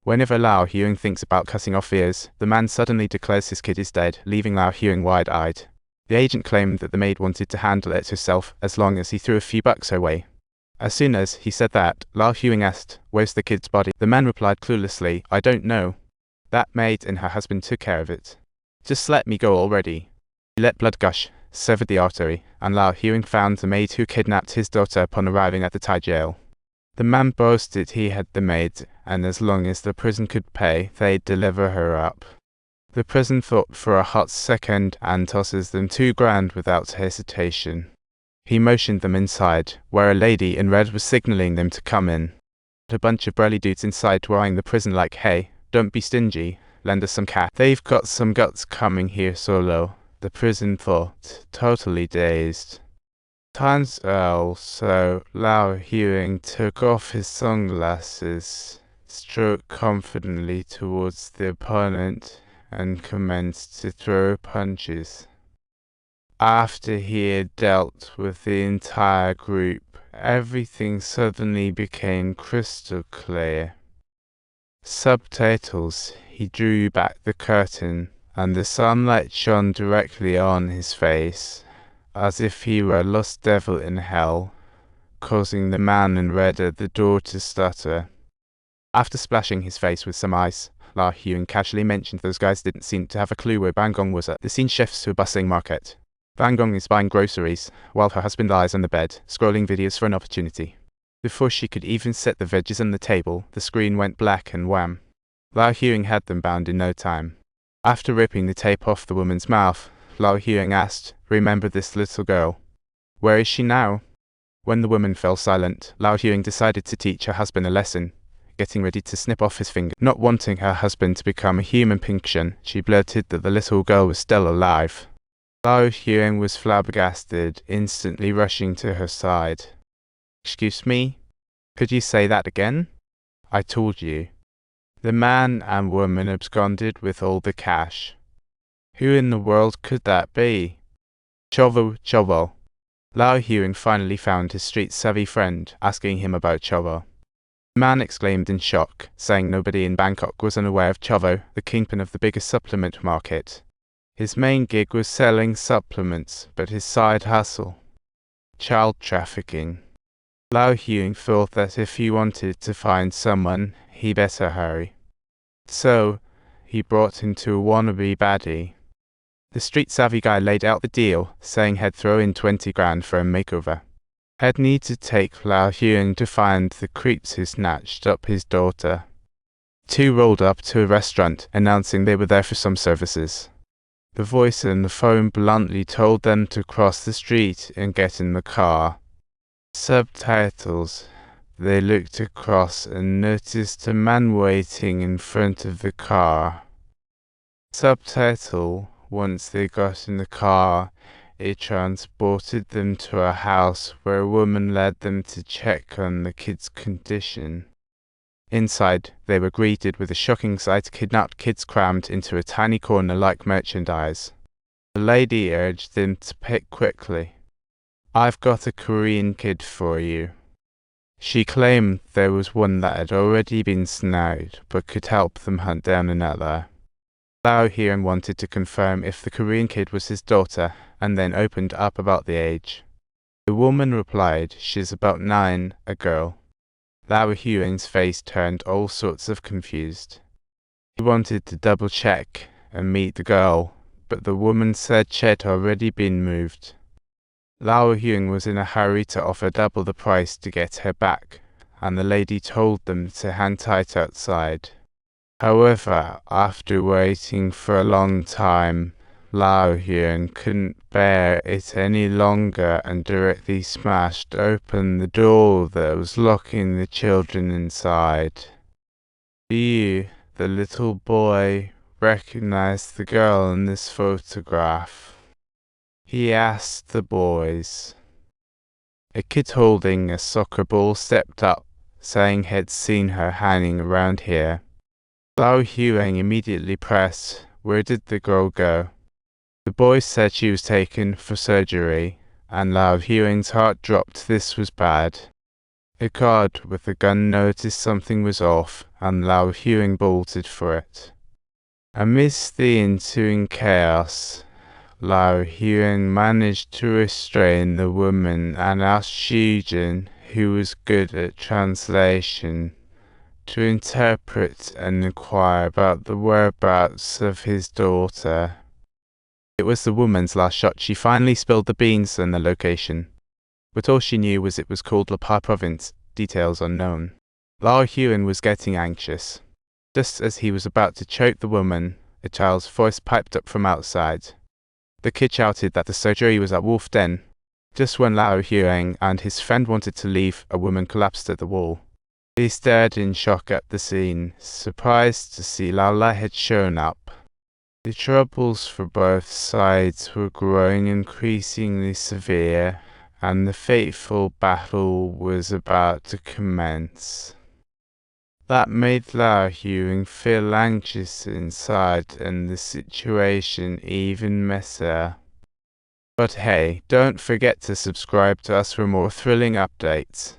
Whenever Lao Huang thinks about cutting off ears, the man suddenly declares his kid is dead, leaving Lao Huang wide-eyed. The agent claimed that the maid wanted to handle it herself as long as he threw a few bucks her way. As soon as he said that, Lao Huang asked, "Where's the kid's body?" The man replied cluelessly, "I don't know. That maid and her husband took care of it. Just let me go already." He let blood gush, severed the artery, and Lao Huang found the maid who kidnapped his daughter upon arriving at the Thai jail. The man boasted he had the maid, and as long as the prison could pay, they'd deliver her up. The prison thought for a hot second and tosses them $2,000 without hesitation. He motioned them inside, where a lady in red was signaling them to come in. A bunch of burly dudes inside were eyeing the prison like, "Hey, don't be stingy, lend us some cash." They've got some guts coming here solo, the prison thought, totally dazed. Turns out, so Lao Huang took off his sunglasses, strode confidently towards the opponent, and commenced to throw punches. After he had dealt with the entire group, everything suddenly became crystal clear. Subtitles. He drew back the curtain, and the sunlight shone directly on his face, as if he were a lost devil in hell, causing the man in red at the door to stutter. After splashing his face with some ice, Lao Huang casually mentioned those guys didn't seem to have a clue where Bangong was at. The scene shifts to a bustling market. Bangong is buying groceries, while her husband lies on the bed, scrolling videos for an opportunity. Before she could even set the veggies on the table, the screen went black and wham. Lao Huang had them bound in no time. After ripping the tape off the woman's mouth, Lao Huang asked, "Remember this little girl? Where is she now?" When the woman fell silent, Lao Huang decided to teach her husband a lesson, getting ready to snip off his finger. Not wanting her husband to become a human pincushion, she blurted that the little girl was still alive. Lao Huang was flabbergasted, instantly rushing to her side. "Excuse me? Could you say that again?" "I told you." The man and woman absconded with all the cash. Who in the world could that be? Chovo, Chovo. Lao Huang finally found his street-savvy friend, asking him about Chovo. The man exclaimed in shock, saying nobody in Bangkok was unaware of Chovo, the kingpin of the biggest supplement market. His main gig was selling supplements, but his side hustle, child trafficking. Lao Huang thought that if he wanted to find someone, he better hurry. So, he brought him to a wannabe baddie. The street-savvy guy laid out the deal, saying he'd throw in $20,000 for a makeover. He'd need to take Lao Huang to find the creeps who snatched up his daughter. Two rolled up to a restaurant, announcing they were there for some services. The voice in the phone bluntly told them to cross the street and get in the car. Subtitles. They looked across and noticed a man waiting in front of the car. Subtitle. Once they got in the car, it transported them to a house where a woman led them to check on the kid's condition. Inside, they were greeted with a shocking sight: kidnapped kids crammed into a tiny corner like merchandise. The lady urged them to pick quickly. "I've got a Korean kid for you." She claimed there was one that had already been snagged, but could help them hunt down another. Lao Huang wanted to confirm if the Korean kid was his daughter, and then opened up about the age. The woman replied, "She's about 9, a girl." Lao Huang's face turned all sorts of confused. He wanted to double-check and meet the girl, but the woman said she'd already been moved. Lao Huang was in a hurry to offer double the price to get her back, and the lady told them to hang tight outside. However, after waiting for a long time, Lao Huang couldn't bear it any longer and directly smashed open the door that was locking the children inside. "Do you, the little boy, recognize the girl in this photograph?" he asked the boys. A kid holding a soccer ball stepped up, saying he'd seen her hanging around here. Lao Huang immediately pressed, "Where did the girl go?" The boy said she was taken for surgery, and Lao Huang's heart dropped. This was bad. A guard with a gun noticed something was off, and Lao Huang bolted for it. Amidst the ensuing chaos, Lao Huang managed to restrain the woman and asked Shijin, who was good at translation, to interpret and inquire about the whereabouts of his daughter. It was the woman's last shot. She finally spilled the beans and the location, but all she knew was it was called La Paz Province, details unknown. Lao Huang was getting anxious. Just as he was about to choke the woman, a child's voice piped up from outside. The kid shouted that the surgery was at Wolf Den. Just when Lao Huang and his friend wanted to leave, a woman collapsed at the wall. They stared in shock at the scene, surprised to see Lao Lai had shown up. The troubles for both sides were growing increasingly severe, and the fateful battle was about to commence. That made Lao Huang feel anxious inside and the situation even messier. But hey, don't forget to subscribe to us for more thrilling updates.